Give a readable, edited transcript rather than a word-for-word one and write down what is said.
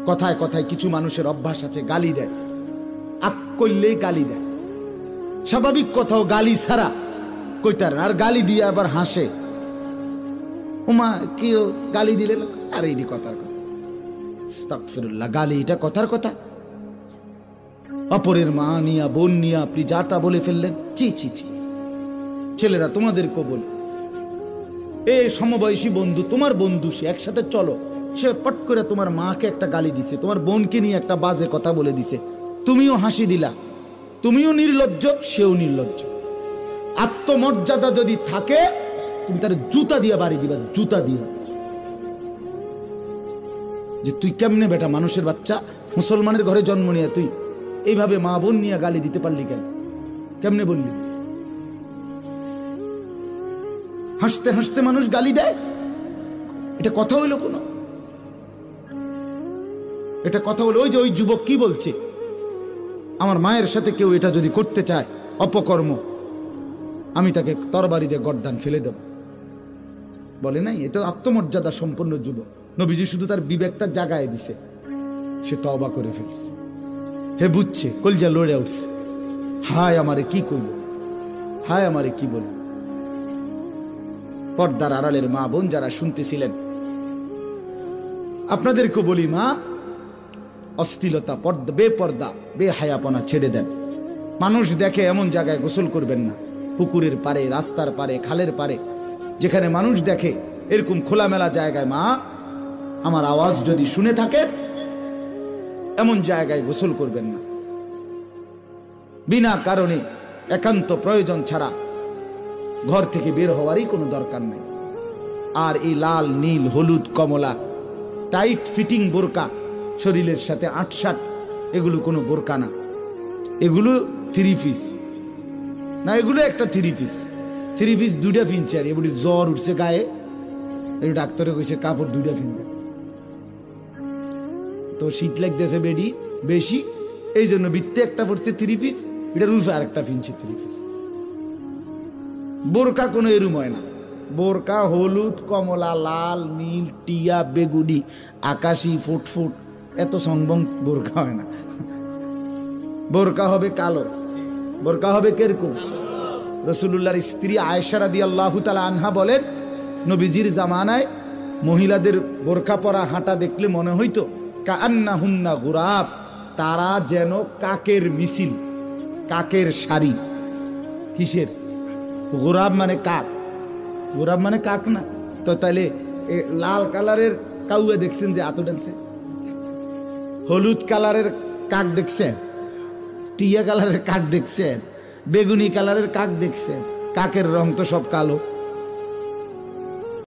কথায় কথায় কিছু মানুষের অভ্যাস আছে, গালি দেয়, আক করলেই গালি দেয়। স্বাভাবিক কথাও গালি ছাড়া কইতার, আর গালি দিয়ে আবার হাসে। ওমা কেউ গালি দিলে আর এই কথার কথা, আস্তাগফিরুল্লাহ, গালি এটা কথার কথা? অপরের মা নিয়া বোন নিয়া আপনি যা তা বলে ফেললেন, চি চি চি। ছেলেরা তোমাদেরকেও বলি, এ সমবয়সী বন্ধু, তোমার বন্ধু, সে একসাথে চলো, সে পট করে তোমার মাকে একটা গালি দিছে, তোমার বোনকে নিয়ে একটা বাজে কথা বলে দিছে, তুমিও হাসি দিলা, তুমিও নির্লজ্জ, সেও নির্লজ্জ। আত্মমর্যাদা যদি থাকে তুমি তার জুতা দিয়া বাড়ি দিবা, জুতা দিয়া, যে তুই কেমনে বেটা মানুষের বাচ্চা, মুসলমানের ঘরে জন্ম নিয়ে তুই এইভাবে মা বোন নিয়ে গালি দিতে পারলি কেন? কেমনে বললি? হাসতে হাসতে মানুষ গালি দেয়, এটা কথা হইল কোন? এটা কথা হলো? ওই যে ওই যুবক কি বলছে, আমার মায়ের সাথে কেউ এটা যদি করতে চায় অপকর্ম, আমি তাকে তরবারি দিয়ে গর্দান ফেলে দেব। বলে নাই? এটা আত্মমর্যাদা সম্পন্ন যুবক। নবীজি শুধু তার বিবেকটা জাগায় দিছে, সে তওবা করে ফেলছে। হে বুঝছে, কলজা লড়ে উঠছে, হায় আমারে কি কইল, হায় আমারে কি বলল। পর্দার আড়ালের মা বোন যারা শুনতেছিলেন, আপনাদেরকে বলি, মা, অশ্লীলতা, বেপর্দা, বেহায়াপনা ছেড়ে দেন। মানুষ দেখে এমন জায়গায় গোসল করবেন না, পুকুরের পারে, রাস্তার পারে, খালের পারে, যেখানে মানুষ দেখে এরকম খোলামেলা জায়গায়, মা, আমার আওয়াজ যদি শুনে থাকেন, এমন জায়গায় গোসল করবেন না। বিনা কারণে একান্ত প্রয়োজন ছাড়া ঘর থেকে বের হওয়ারই কোনো দরকার নেই। আর এই লাল, নীল, হলুদ, কমলা টাইট ফিটিং বোরকা, শরীরের সাথে আটসাট, এগুলো কোনো বোরকা না, এগুলো 3 পিস না, এগুলো একটা 3 পিস। 3 পিস 2টা ফিনছে, আর এগুলি জ্বর উঠছে গায়ে, এই ডাক্তারে কইছে কাপড় 2টা ফিনতে, তো শীত লাগতেছে বেডি বেশি, এই জন্য বৃত্তে একটা পড়ছে 3 পিস, এটার উল্ফে আর একটা ফিনছে 3 পিস। বোরকা কোনো এরুম হয় না। বোরকা হলুদ, কমলা, লাল, নীল, টিয়া, বেগুনি, আকাশি, ফুটফুট, এত সংবং বোরকা হয় না। বোরকা হবে কালো। বোরকা হবে কিরকম? রাসূলুল্লাহর স্ত্রী আয়েশা রাদিয়াল্লাহু তাআলা আনহা বলেন, নবীজির জামানায় মহিলাদের বোরকা পরা হাঁটা দেখলে মনে হইতো কাআন্নাহুন্না গুরাব, তারা যেন কাকের মিছিল, কাকের সারি। কিসের? গোরাব মানে কাক। গোরাব মানে কাক না তো? তাহলে লাল কালারের কাউয়া দেখছেন যে এত ডানছে? হলুদ কালারের কাক দেখছেন? টিয়া কালারের কাক দেখছেন? বেগুনি কালারের কাক দেখছেন? কাকের রং তো সব কালো।